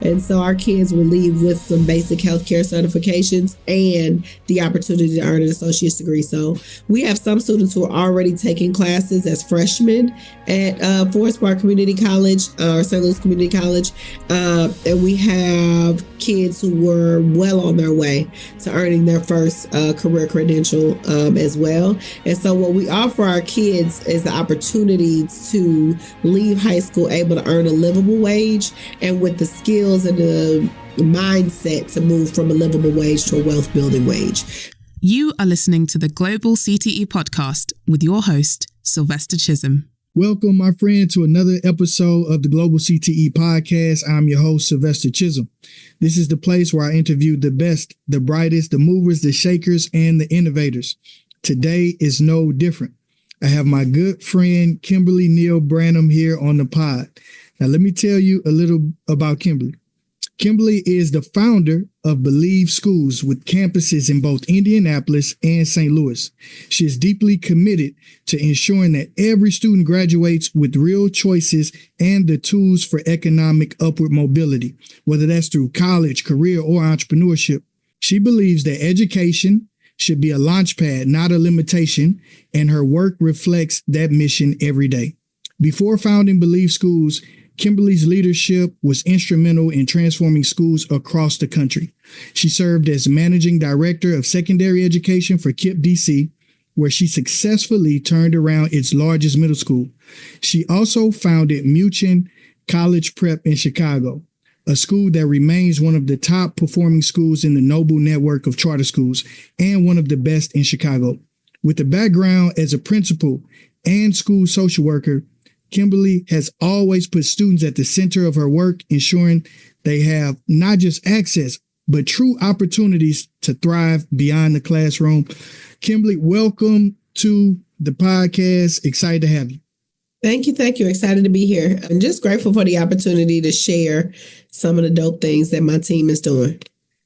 And so our kids will leave with some basic healthcare certifications and the opportunity to earn an associate's degree. So we have some students who are already taking classes as freshmen at Forest Park Community College or St. Louis Community College. And we have kids who were well on their way to earning their first career credential as well. And so what we offer our kids is the opportunity to leave high school able to earn a livable wage and with the skills and the mindset to move from a livable wage to a wealth building wage. You are listening to the Global CTE Podcast with your host, Sylvester Chisom. Welcome, my friend, to another episode of the Global CTE Podcast. I'm your host, Sylvester Chisom. This is the place where I interview the best, the brightest, the movers, the shakers, and the innovators. Today is no different. I have my good friend, Kimberly Neal-Brannum, here on the pod. Now, let me tell you a little about Kimberly. Kimberly is the founder of Believe Schools with campuses in both Indianapolis and St. Louis. She is deeply committed to ensuring that every student graduates with real choices and the tools for economic upward mobility, whether that's through college, career, or entrepreneurship. She believes that education should be a launchpad, not a limitation, and her work reflects that mission every day. Before founding Believe Schools, Kimberly's leadership was instrumental in transforming schools across the country. She served as managing director of secondary education for KIPP DC, where she successfully turned around its largest middle school. She also founded Muchin College Prep in Chicago, a school that remains one of the top performing schools in the Noble network of charter schools and one of the best in Chicago. With a background as a principal and school social worker, Kimberly has always put students at the center of her work, ensuring they have not just access, but true opportunities to thrive beyond the classroom. Kimberly, welcome to the podcast. Excited to have you. Thank you. Thank you. Excited to be here. I'm just grateful for the opportunity to share some of the dope things that my team is doing.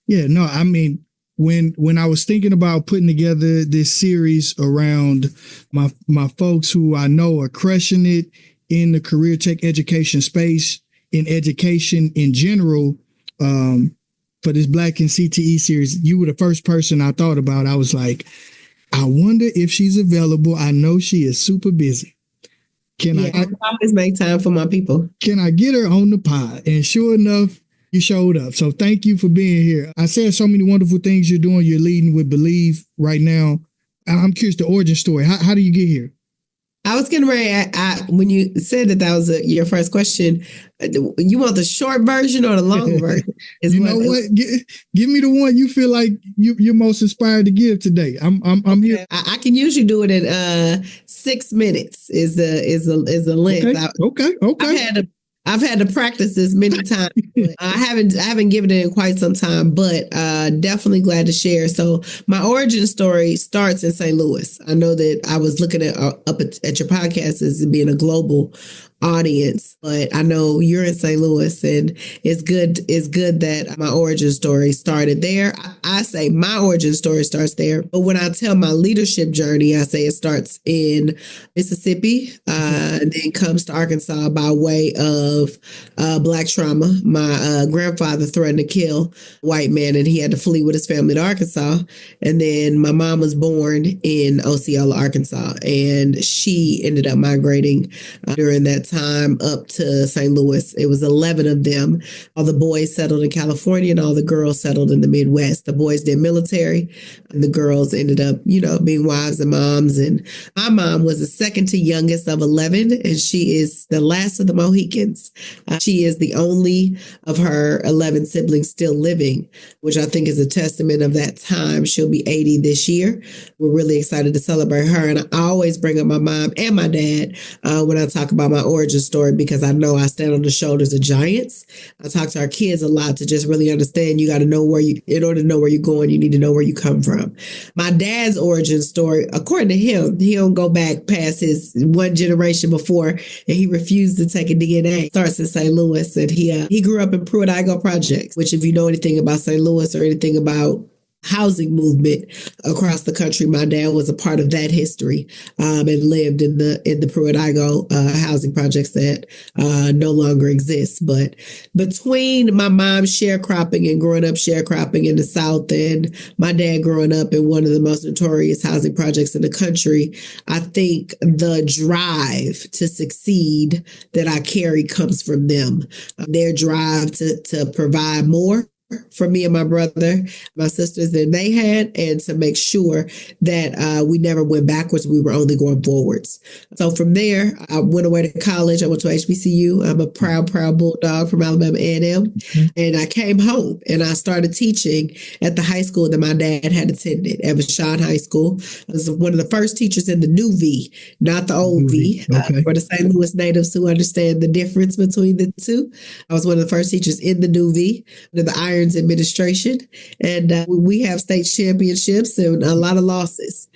Yeah, no, I mean, when I was thinking about putting together this series around my folks who I know are crushing it in the career tech education space, in education in general, for this Black In CTE series, you were the first person I thought about. I was like, I wonder if she's available. I know she is super busy. I always make time for my people. Can I get her on the pod? And sure enough, you showed up. So thank you for being here. I said so many wonderful things you're doing. You're leading with Believe right now. I'm curious the origin story. How do you get here? I was getting ready. When you said that was your first question, you want the short version or the long version? You know what? Give me the one you feel like you're most inspired to give today. I'm here. I can usually do it in 6 minutes. Is the length? Okay. I've had to practice this many times. I haven't given it in quite some time, but definitely glad to share. So my origin story starts in St. Louis. I know that I was looking at your podcast as being a global audience, but I know you're in St. Louis, and it's good that my origin story started there. I say my origin story starts there, but when I tell my leadership journey, I say it starts in Mississippi, and then comes to Arkansas by way of Black trauma. My grandfather threatened to kill a white man, and he had to flee with his family to Arkansas. And then my mom was born in Osceola, Arkansas, and she ended up migrating during that time up to St. Louis. It was 11 of them. All the boys settled in California and all the girls settled in the Midwest. The boys did military and the girls ended up, being wives and moms. And my mom was the second to youngest of 11, and she is the last of the Mohicans. She is the only of her 11 siblings still living, which I think is a testament of that time. She'll be 80 this year. We're really excited to celebrate her. And I always bring up my mom and my dad when I talk about my origin story, because I know I stand on the shoulders of giants. I talk to our kids a lot to just really understand you got to know in order to know where you're going, you need to know where you come from. My dad's origin story, according to him, he don't go back past his one generation before, and he refused to take a DNA. Starts in St. Louis, and he grew up in Pruitt-Igoe Projects, which if you know anything about St. Louis or anything about housing movement across the country. My dad was a part of that history and lived in the Pruitt-Igoe housing projects that no longer exist. But between my mom's sharecropping and growing up sharecropping in the South and my dad growing up in one of the most notorious housing projects in the country, I think the drive to succeed that I carry comes from them. Their drive to provide more for me and my brother, my sisters than they had, and to make sure that we never went backwards. We were only going forwards. So from there, I went away to college. I went to HBCU. I'm a proud Bulldog from Alabama A&M. Mm-hmm. And I came home and I started teaching at the high school that my dad had attended, Evashon High School. I was one of the first teachers in the new V, not the old V. For the St. Louis natives who understand the difference between the two. I was one of the first teachers in the new V, under the Iron administration, and we have state championships and a lot of losses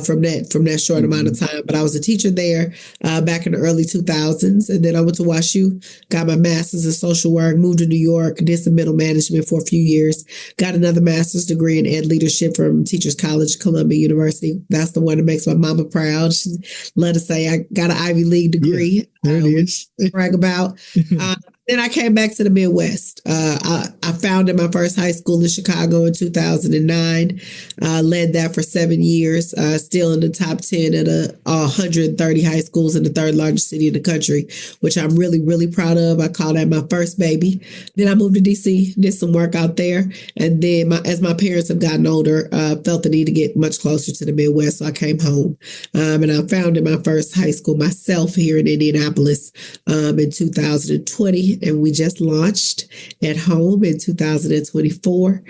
from that short amount of time. But I was a teacher there back in the early 2000s, and then I went to WashU, got my master's in social work, moved to New York, did some middle management for a few years, got another master's degree in ed leadership from Teachers College, Columbia University. That's the one that makes my mama proud. She let us say I got an Ivy League degree. Yeah, there it is. Brag about. Then I came back to the Midwest. I founded my first high school in Chicago in 2009, led that for 7 years, still in the top 10 of 130 high schools in the third largest city in the country, which I'm really, really proud of. I call that my first baby. Then I moved to DC, did some work out there. And then as my parents have gotten older, felt the need to get much closer to the Midwest. So I came home and I founded my first high school myself here in Indianapolis in 2020. And we just launched at home in 2024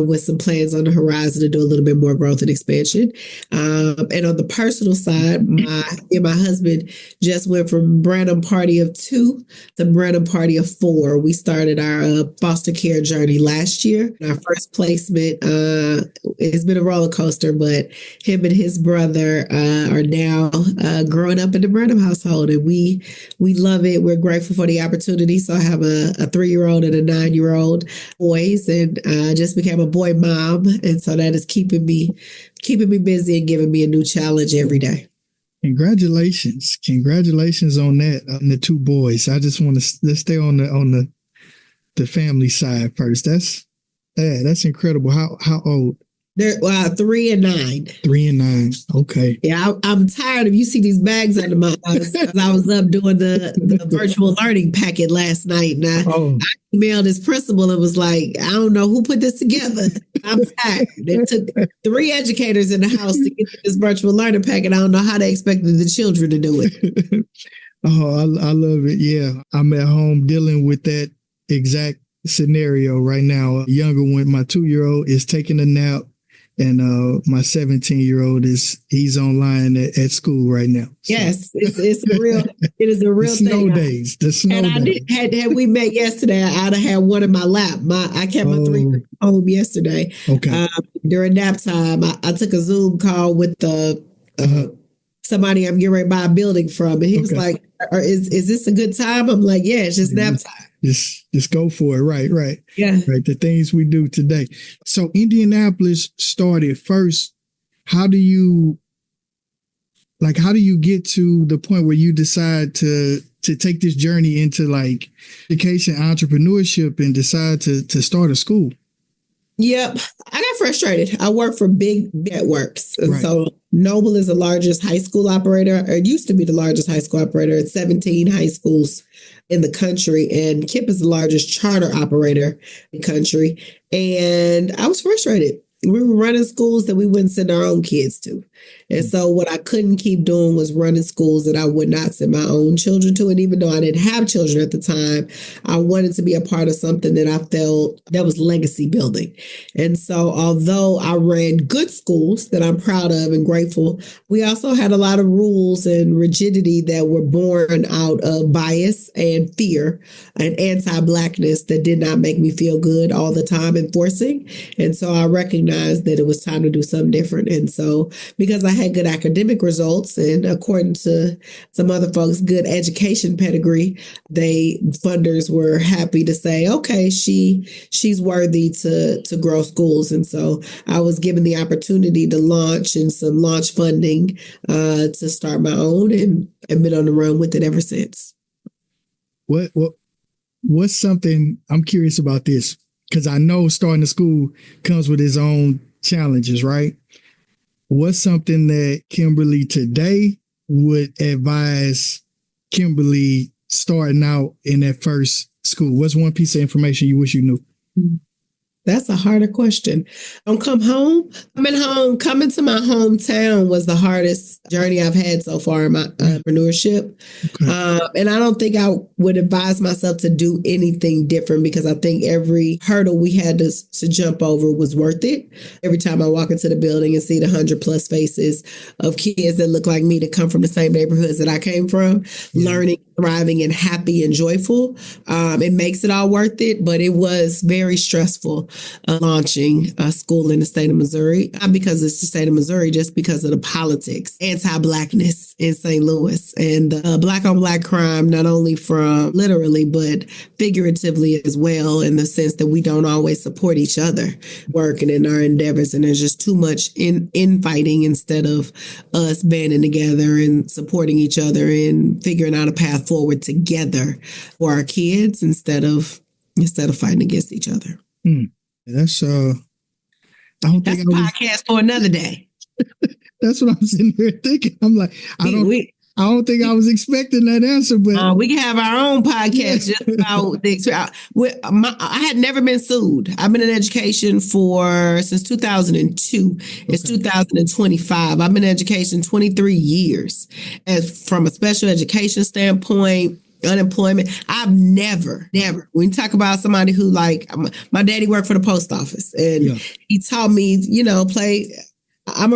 with some plans on the horizon to do a little bit more growth and expansion. And on the personal side, my husband just went from Brannum Party of 2 to Brannum Party of 4. We started our foster care journey last year. Our first placement, it's been a roller coaster, but him and his brother are now growing up in the Brannum household, and we love it. We're grateful for the opportunity. So I have a 3-year-old and a 9-year-old boys, and just became a boy mom. And so that is keeping me busy and giving me a new challenge every day. Congratulations on that, on the 2 boys. I just want to let's stay on the family side first. That's incredible. How old? They're 3 and 9. 3 and 9. Okay. Yeah, I'm tired of you see these bags under my eyes. I was up doing the virtual learning packet last night, and I emailed his principal and was like, I don't know who put this together. I'm tired. It took 3 educators in the house to get this virtual learning packet. I don't know how they expected the children to do it. I love it. Yeah, I'm at home dealing with that exact scenario right now. A younger one, my 2-year-old, is taking a nap. And my 17-year-old he's online at school right now. So. Yes, it is a real thing. The snow days. Had we met yesterday, I'd have had one in my lap. I kept my 3 home yesterday. Okay. During nap time, I took a Zoom call with somebody I'm getting ready to buy a building from, and he was like, "Is this a good time?" I'm like, "Yeah, it's just nap time." Just go for it. Right. Yeah. Right. The things we do today. So Indianapolis started first. How do you get to the point where you decide to take this journey into like education, entrepreneurship, and decide to start a school? Yep. I got frustrated. I work for big networks. And right. So Noble is the largest high school operator, or it used to be the largest high school operator at 17 high schools in the country. And KIPP is the largest charter operator in the country. And I was frustrated. We were running schools that we wouldn't send our own kids to. And so what I couldn't keep doing was running schools that I would not send my own children to. And even though I didn't have children at the time, I wanted to be a part of something that I felt that was legacy building. And so although I ran good schools that I'm proud of and grateful, we also had a lot of rules and rigidity that were born out of bias and fear and anti-Blackness that did not make me feel good all the time enforcing. And so I recognized recognized that it was time to do something different. And so because I had good academic results and according to some other folks, good education pedigree, funders were happy to say, okay, she's worthy to grow schools. And so I was given the opportunity to launch and some launch funding to start my own, and I've been on the run with it ever since. What's something, I'm curious about this, because I know starting a school comes with its own challenges, right? What's something that Kimberly today would advise Kimberly starting out in that first school? What's one piece of information you wish you knew? That's a harder question. Don't come home. Coming to my hometown was the hardest journey I've had so far in my entrepreneurship. Okay. And I don't think I would advise myself to do anything different, because I think every hurdle we had to jump over was worth it. Every time I walk into the building and see the 100+ faces of kids that look like me, that come from the same neighborhoods that I came from, learning, thriving, and happy and joyful, it makes it all worth it. But it was very stressful launching a school in the state of Missouri, not because it's the state of Missouri, just because of the politics, anti-Blackness in St. Louis, and Black on Black crime, not only from literally, but figuratively as well, in the sense that we don't always support each other working in our endeavors. And there's just too much infighting instead of us banding together and supporting each other and figuring out a path forward together for our kids instead of fighting against each other. That's a podcast for another day. That's what I'm sitting here thinking. I'm like, I don't think I was expecting that answer, but we can have our own podcast just about the I had never been sued. I've been in education since 2002. It's 2025. I've been in education 23 years, from a special education standpoint. Unemployment. I've never, when you talk about somebody who, like, my daddy worked for the post office, and he taught me, I'm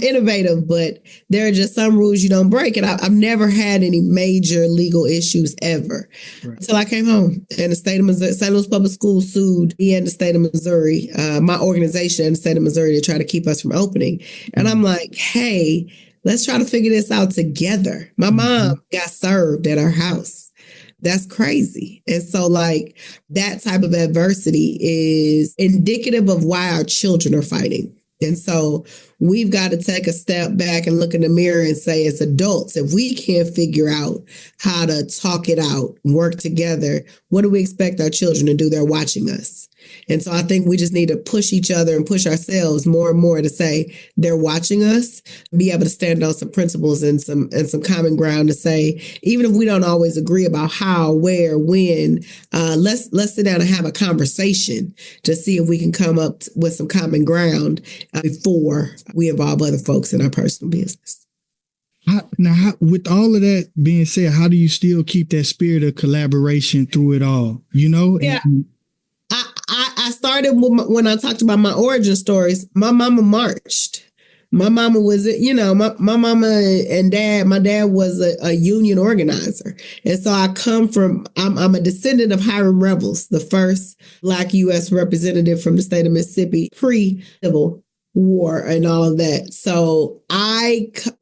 innovative, but there are just some rules you don't break. And I've never had any major legal issues ever until I came home. And the state of Missouri, St. Louis Public Schools sued me and the state of Missouri, my organization in the state of Missouri, to try to keep us from opening. And I'm like, hey, let's try to figure this out together. My mom got served at her house. That's crazy. And so, like, that type of adversity is indicative of why our children are fighting. And so we've got to take a step back and look in the mirror and say, as adults, if we can't figure out how to talk it out, work together, what do we expect our children to do? They're watching us. And so I think we just need to push each other and push ourselves more and more to say they're watching us, be able to stand on some principles and some common ground to say, even if we don't always agree about how, where, when, let's sit down and have a conversation to see if we can come up with some common ground before we involve other folks in our personal business. With all of that being said, how do you still keep that spirit of collaboration through it all? Yeah. I started when I talked about my origin stories. My mama marched. My mama was, my mama and dad, my dad was a union organizer. And so I'm a descendant of Hiram Revels, the first Black U.S. representative from the state of Mississippi, pre-Civil War and all of that. So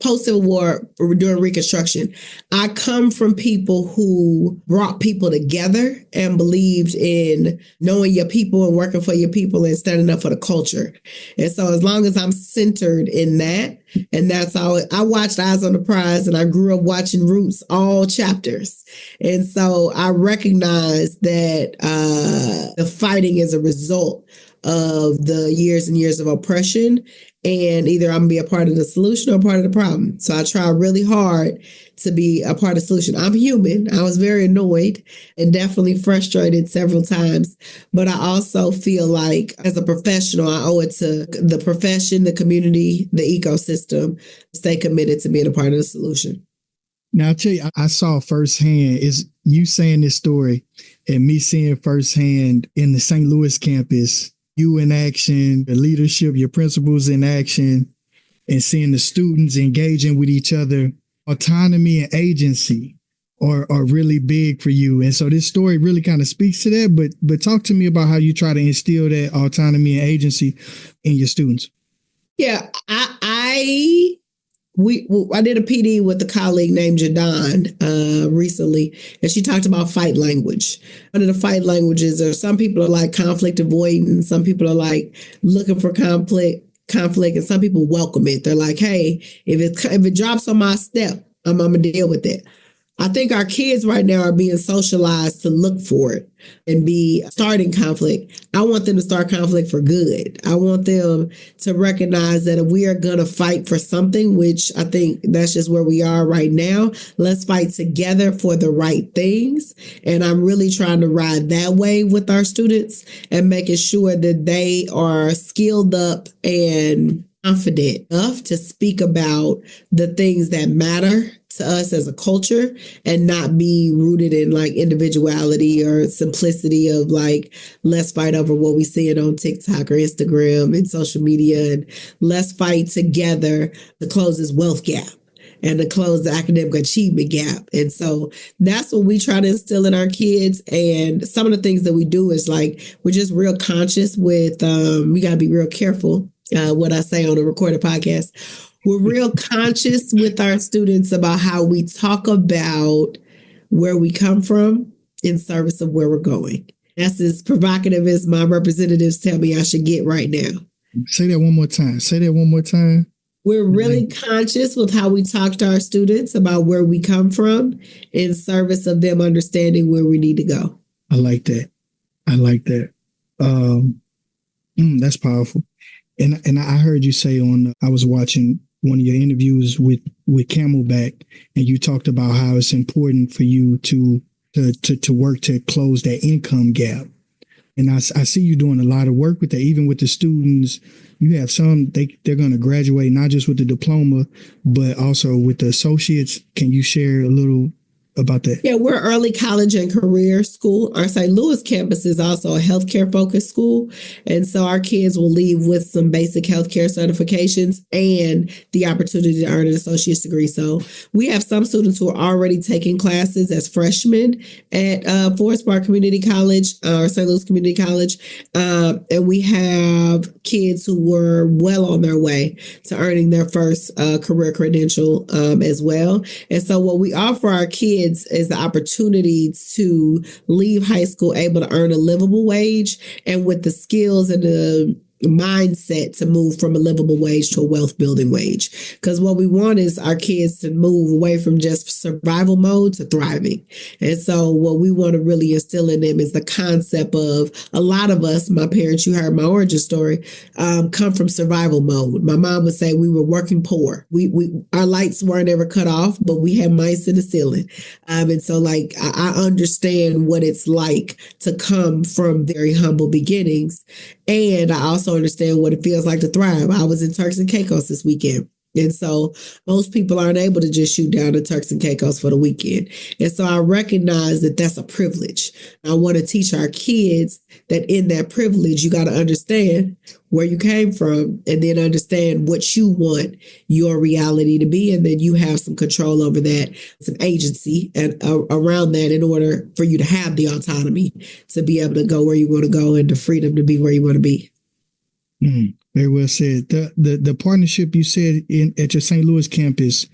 post-Civil War, during Reconstruction, I come from people who brought people together and believed in knowing your people and working for your people and standing up for the culture. And so as long as I'm centered in that, and that's all, I watched Eyes on the Prize, and I grew up watching Roots, all chapters. And so I recognize that the fighting is a result of the years and years of oppression, and either I'm gonna be a part of the solution or a part of the problem. So I try really hard to be a part of the solution. I'm human. I was very annoyed and definitely frustrated several times, but I also feel like as a professional, I owe it to the profession, the community, the ecosystem, to stay committed to being a part of the solution. Now, I'll tell you, I saw firsthand, is you saying this story and me seeing firsthand in the St. Louis campus, you in action, the leadership, your principals in action, and seeing the students engaging with each other, autonomy and agency. are really big for you. And so this story really kind of speaks to that. But talk to me about how you try to instill that autonomy and agency in your students. Yeah, I did a PD with a colleague named Jadon recently, and she talked about fight language. One of the fight languages are some people are like conflict avoidant, some people are like looking for conflict, and some people welcome it. They're like, hey, if it drops on my step, I'm gonna deal with it. I think our kids right now are being socialized to look for it and be starting conflict. I want them to start conflict for good. I want them to recognize that if we are going to fight for something, which I think that's just where we are right now, let's fight together for the right things. And I'm really trying to ride that way with our students and making sure that they are skilled up and confident enough to speak about the things that matter to us as a culture and not be rooted in like individuality or simplicity of like, let's fight over what we see on TikTok or Instagram and social media, and let's fight together to close this wealth gap and to close the academic achievement gap. And so that's what we try to instill in our kids. And some of the things that we do is like, we're just real conscious with, we got to be real careful what I say on a recorded podcast. We're real conscious with our students about how we talk about where we come from in service of where we're going. That's as provocative as my representatives tell me I should get right now. Say that one more time. Say that one more time. We're really conscious with how we talk to our students about where we come from in service of them understanding where we need to go. I like that. I like that. That's powerful. And I heard you say I was watching one of your interviews with Camelback, and you talked about how it's important for you to work to close that income gap. And I see you doing a lot of work with that, even with the students. You have some, they're going to graduate not just with the diploma, but also with the associates. Can you share a little about that? Yeah, we're early college and career school. Our St. Louis campus is also a healthcare focused school. And so our kids will leave with some basic healthcare certifications and the opportunity to earn an associate's degree. So we have some students who are already taking classes as freshmen at Forest Park Community College or St. Louis Community College. And we have kids who were well on their way to earning their first career credential as well. And so what we offer our kids is the opportunity to leave high school able to earn a livable wage and with the skills and the mindset to move from a livable wage to a wealth building wage. Because what we want is our kids to move away from just survival mode to thriving. And so what we want to really instill in them is the concept of a lot of us, my parents, you heard my origin story, come from survival mode. My mom would say we were working poor. Our lights weren't ever cut off, but we had mice in the ceiling. And so like I understand what it's like to come from very humble beginnings. And I also understand what it feels like to thrive. I was in Turks and Caicos this weekend. And so most people aren't able to just shoot down to Turks and Caicos for the weekend. And so I recognize that that's a privilege. I want to teach our kids that in that privilege, you got to understand where you came from and then understand what you want your reality to be. And then you have some control over that, some agency and around that in order for you to have the autonomy to be able to go where you want to go and the freedom to be where you want to be. Very well said. The partnership you said at your St. Louis campus,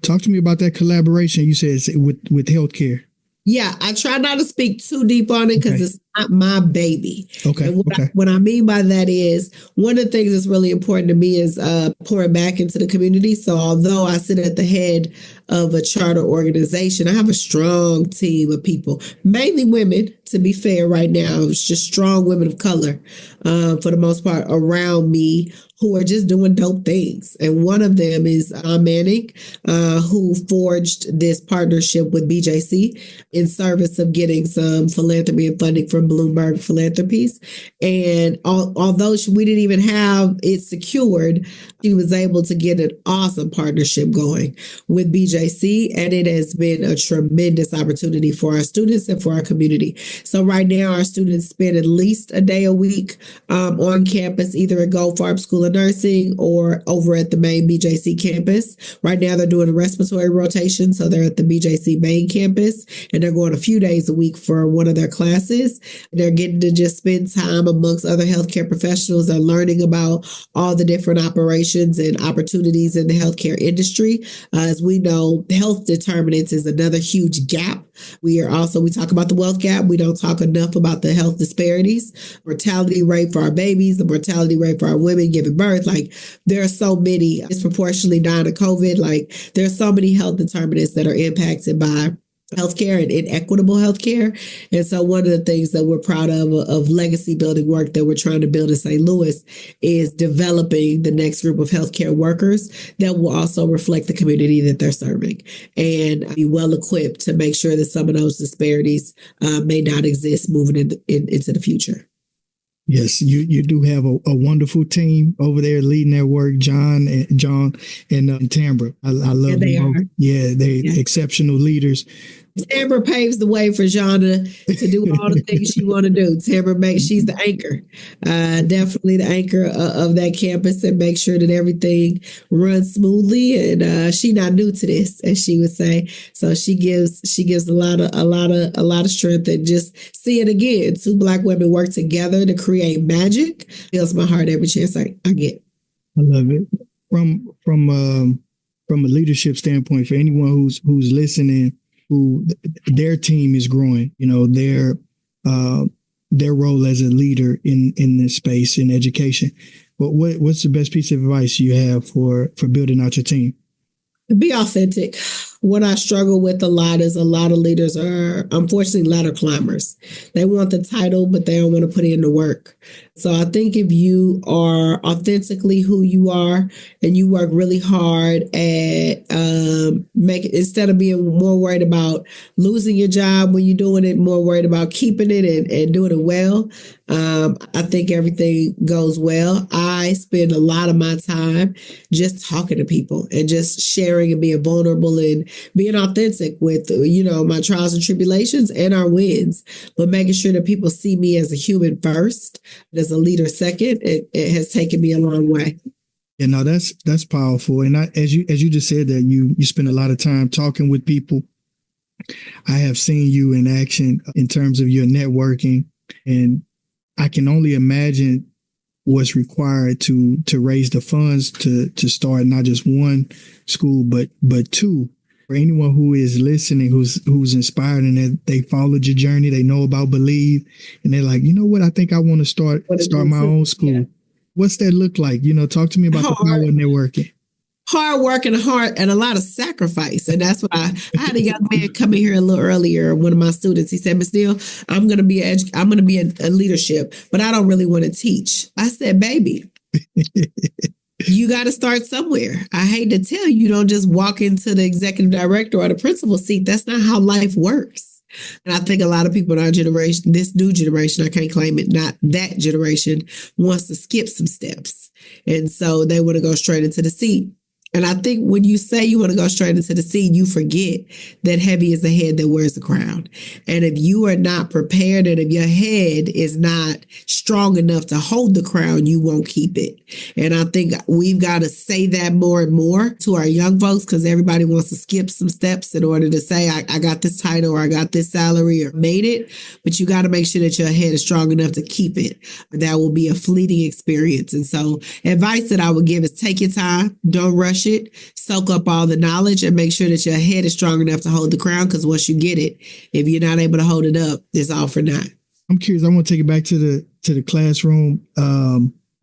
talk to me about that collaboration you said with healthcare. Yeah, I try not to speak too deep on it because it's not my baby. Okay. And what I mean by that is one of the things that's really important to me is pouring back into the community. So although I sit at the head of a charter organization, I have a strong team of people, mainly women, to be fair right now. It's just strong women of color for the most part around me who are just doing dope things. And one of them is Manning, who forged this partnership with BJC in service of getting some philanthropy and funding from on Bloomberg Philanthropies. And although we didn't even have it secured, she was able to get an awesome partnership going with BJC. And it has been a tremendous opportunity for our students and for our community. So right now, our students spend at least a day a week on campus, either at Goldfarb School of Nursing or over at the main BJC campus. Right now, they're doing a respiratory rotation. So they're at the BJC main campus and they're going a few days a week for one of their classes. They're getting to just spend time amongst other healthcare professionals. They're learning about all the different operations and opportunities in the healthcare industry. As we know, health determinants is another huge gap. We talk about the wealth gap. We don't talk enough about the health disparities, mortality rate for our babies, the mortality rate for our women giving birth. Like there are so many disproportionately dying of COVID. Like there are so many health determinants that are impacted by healthcare and inequitable healthcare. And so one of the things that we're proud of legacy building work that we're trying to build in St. Louis is developing the next group of healthcare workers that will also reflect the community that they're serving and be well equipped to make sure that some of those disparities may not exist moving into the future. Yes, you do have a wonderful team over there leading their work, John and Tambra. I love them. Yeah, they're exceptional leaders. Tambra paves the way for Jonna to do all the things she want to do. Tambra she's the anchor, definitely the anchor of that campus, and make sure that everything runs smoothly. And she's not new to this, as she would say. So she gives a lot of strength, and just see it again. Two Black women work together to create magic. Fills my heart every chance I get. I love it. From a leadership standpoint, for anyone who's listening, who their team is growing, their role as a leader in this space in education. But what's the best piece of advice you have for building out your team? Be authentic. What I struggle with a lot is a lot of leaders are, unfortunately, ladder climbers. They want the title, but they don't want to put in the work. So I think if you are authentically who you are and you work really hard at instead of being more worried about losing your job when you're doing it, more worried about keeping it and doing it well, I think everything goes well. I spend a lot of my time just talking to people and just sharing and being vulnerable and being authentic with, my trials and tribulations and our wins, but making sure that people see me as a human first, as a leader second. It has taken me a long way. Yeah, no, that's powerful. And as you just said that you spend a lot of time talking with people. I have seen you in action in terms of your networking, and I can only imagine what's required to raise the funds to start not just one school, but two. For anyone who is listening, who's inspired and they followed your journey, they know about Believe, and they're like, you know what, I think I want to start my own school. Yeah. What's that look like? Talk to me about the power of networking. Hard work and a lot of sacrifice. And that's why I had a young man come in here a little earlier. One of my students, he said, Ms. Neal, I'm going to be a leadership, but I don't really want to teach. I said, baby, you got to start somewhere. I hate to tell you, don't just walk into the executive director or the principal seat. That's not how life works. And I think a lot of people in our generation, this new generation, I can't claim it, not that generation, wants to skip some steps. And so they want to go straight into the seat. And I think when you say you want to go straight into the seat, you forget that heavy is the head that wears the crown. And if you are not prepared and if your head is not strong enough to hold the crown, you won't keep it. And I think we've got to say that more and more to our young folks, because everybody wants to skip some steps in order to say, I got this title or I got this salary or made it. But you got to make sure that your head is strong enough to keep it. That will be a fleeting experience. And so advice that I would give is take your time. Don't rush it, soak up all the knowledge, and make sure that your head is strong enough to hold the crown. Because once you get it, if you're not able to hold it up, it's all for naught. I'm curious. I want to take it back to the classroom.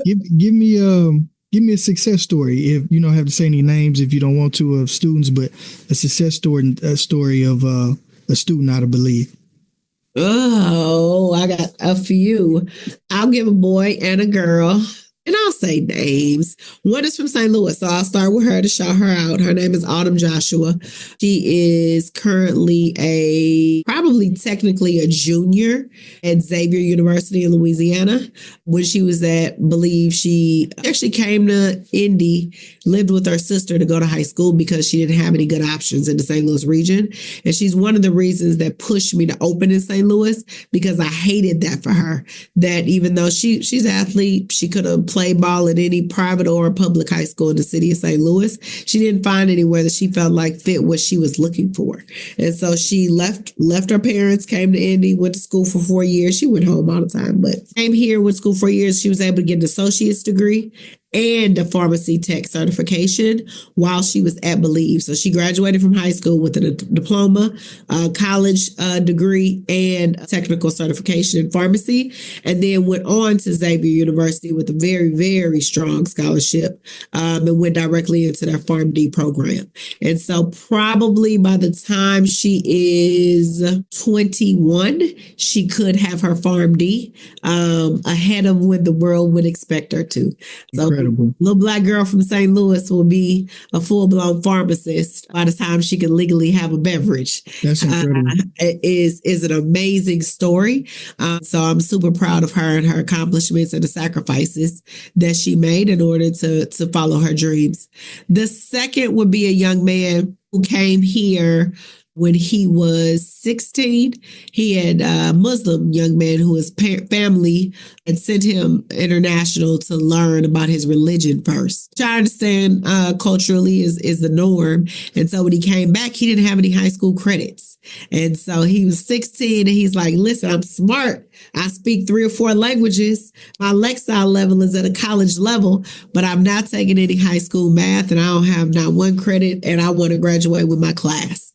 Give me a success story. If you don't have to say any names, if you don't want to, of students, but a success story of a student out of Believe. Oh, I got a few. I'll give a boy and a girl. And I'll say names. One is from St. Louis, so I'll start with her to shout her out. Her name is Autumn Joshua. She is currently probably technically a junior at Xavier University in Louisiana. When she was she actually came to Indy, lived with her sister to go to high school because she didn't have any good options in the St. Louis region. And she's one of the reasons that pushed me to open in St. Louis, because I hated that for her, that even though she's an athlete, she could have played ball at any private or public high school in the city of St. Louis. She didn't find anywhere that she felt like fit what she was looking for. And so she left her parents, came to Indy, went to school for 4 years. She went home all the time, but came here, went to school for 4 years. She was able to get an associate's degree and a pharmacy tech certification while she was at Believe. So she graduated from high school with a diploma, college degree, and a technical certification in pharmacy, and then went on to Xavier University with a very, very strong scholarship, and went directly into their PharmD program. And so probably by the time she is 21, she could have her PharmD ahead of when the world would expect her to. So little Black girl from St. Louis will be a full-blown pharmacist by the time she can legally have a beverage. That's incredible. It is an amazing story. So I'm super proud of her and her accomplishments and the sacrifices that she made in order to follow her dreams. The second would be a young man who came here when he was 16. He had a Muslim young man who his family had sent him international to learn about his religion first, which I understand culturally is the norm. And so when he came back, he didn't have any high school credits. And so he was 16 and he's like, listen, I'm smart. I speak 3 or 4 languages. My Lexile level is at a college level, but I'm not taking any high school math and I don't have not 1 credit and I want to graduate with my class.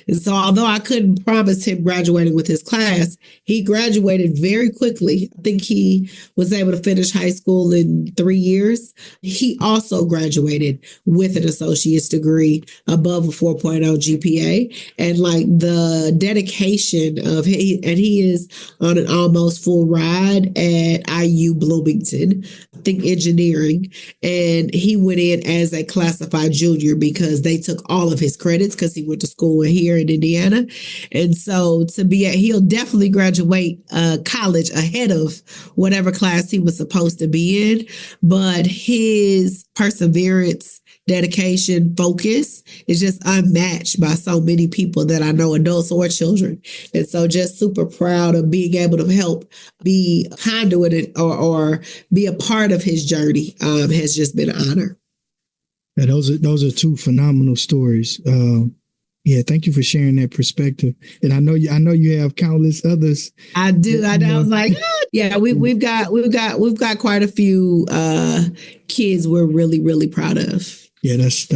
And so although I couldn't promise him graduating with his class, he graduated very quickly. I think he was able to finish high school in 3 years. He also graduated with an associate's degree above a 4.0 GPA. And like the dedication of he is on an almost full ride at IU Bloomington, I think engineering. And he went in as a classified junior because they took all of his credits because he went to school here in Indiana. And so he'll definitely graduate college ahead of whatever class he was supposed to be in. But his perseverance, dedication, focus is just unmatched by so many people that I know, adults or children. And so just super proud of being able to help be a conduit or be a part of his journey has just been an honor. Yeah, those are 2 phenomenal stories. Yeah, thank you for sharing that perspective. And I know you have countless others. I do. I was like, yeah, we've got quite a few kids we're really, really proud of. Yeah, that's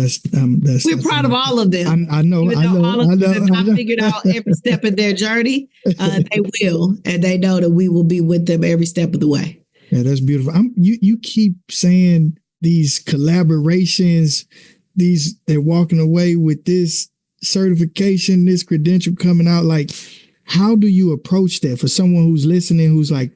we're proud of all of them. I know. All of them have not figured out every step in their journey. They will, and they know that we will be with them every step of the way. Yeah, that's beautiful. You keep saying these collaborations, they're walking away with this certification, this credential coming out. Like, how do you approach that for someone who's listening, who's like,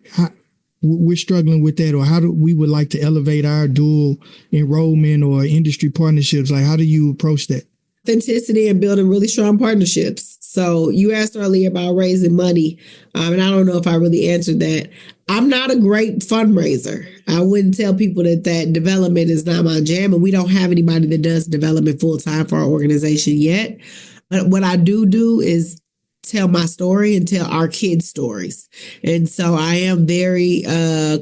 we're struggling with that, or how do we would like to elevate our dual enrollment or industry partnerships? Like, how do you approach that? Authenticity and building really strong partnerships. So you asked earlier about raising money, and I don't know if I really answered that. I'm not a great fundraiser. I wouldn't tell people that development is not my jam, and we don't have anybody that does development full time for our organization yet. But what I do is tell my story and tell our kids' stories. And so I am very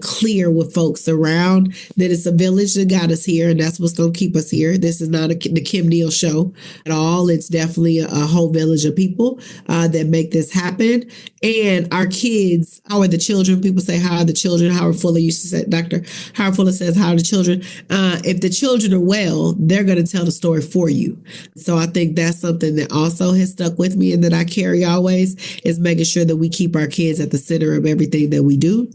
clear with folks around that it's a village that got us here, and that's what's going to keep us here. This is not the Kim Neal show at all. It's definitely a whole village of people that make this happen. And our kids, how are the children? People say, how are the children? Howard Fuller used to say, Dr. Howard Fuller says, how are the children? If the children are well, they're going to tell the story for you. So I think that's something that also has stuck with me and that I carry always, is making sure that we keep our kids at the center of everything that we do.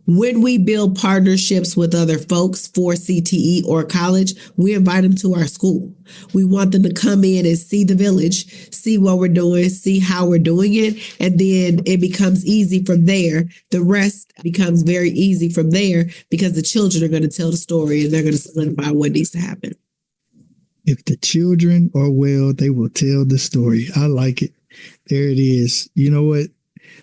When we build partnerships with other folks for CTE or college, we invite them to our school. We want them to come in and see the village, see what we're doing, see how we're doing it, and then it becomes easy from there. The rest becomes very easy from there because the children are going to tell the story and they're going to solidify what needs to happen. If the children are well, they will tell the story. I like it. There it is. You know what?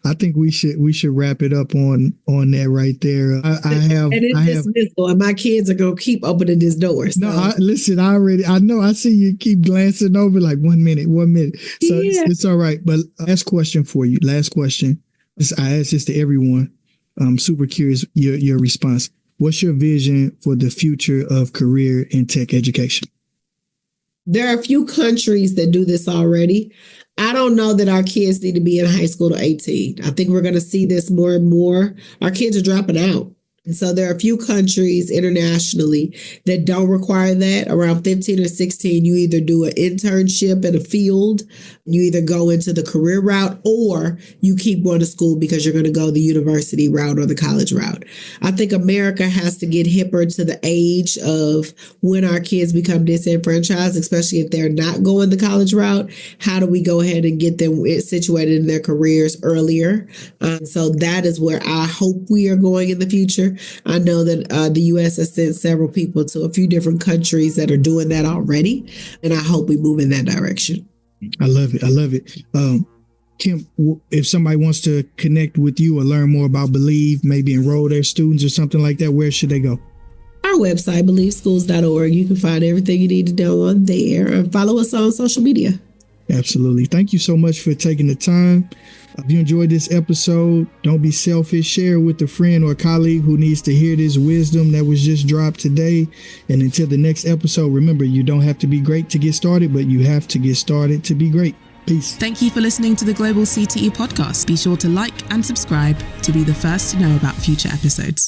I think we should wrap it up on that right there. And my kids are gonna keep opening this door. So. No, I know. I see you keep glancing over like 1 minute. So yeah. It's all right. But last question for you. Last question. I ask this to everyone. I'm super curious your response. What's your vision for the future of career in tech education? There are a few countries that do this already. I don't know that our kids need to be in high school to 18. I think we're going to see this more and more. Our kids are dropping out. And so there are a few countries internationally that don't require that. Around 15 or 16, you either do an internship in a field, you either go into the career route, or you keep going to school because you're going to go the university route or the college route. I think America has to get hipper to the age of when our kids become disenfranchised, especially if they're not going the college route. How do we go ahead and get them situated in their careers earlier? So that is where I hope we are going in the future. I know that the U.S. has sent several people to a few different countries that are doing that already, and I hope we move in that direction. I love it. Kim, if somebody wants to connect with you or learn more about Believe, maybe enroll their students or something like that, where should they go? Our website, believeschools.org. You can find everything you need to know on there, and follow us on social media. Absolutely. Thank you so much for taking the time. If you enjoyed this episode, don't be selfish. Share it with a friend or colleague who needs to hear this wisdom that was just dropped today. And until the next episode, remember, you don't have to be great to get started, but you have to get started to be great. Peace. Thank you for listening to the Global CTE Podcast. Be sure to like and subscribe to be the first to know about future episodes.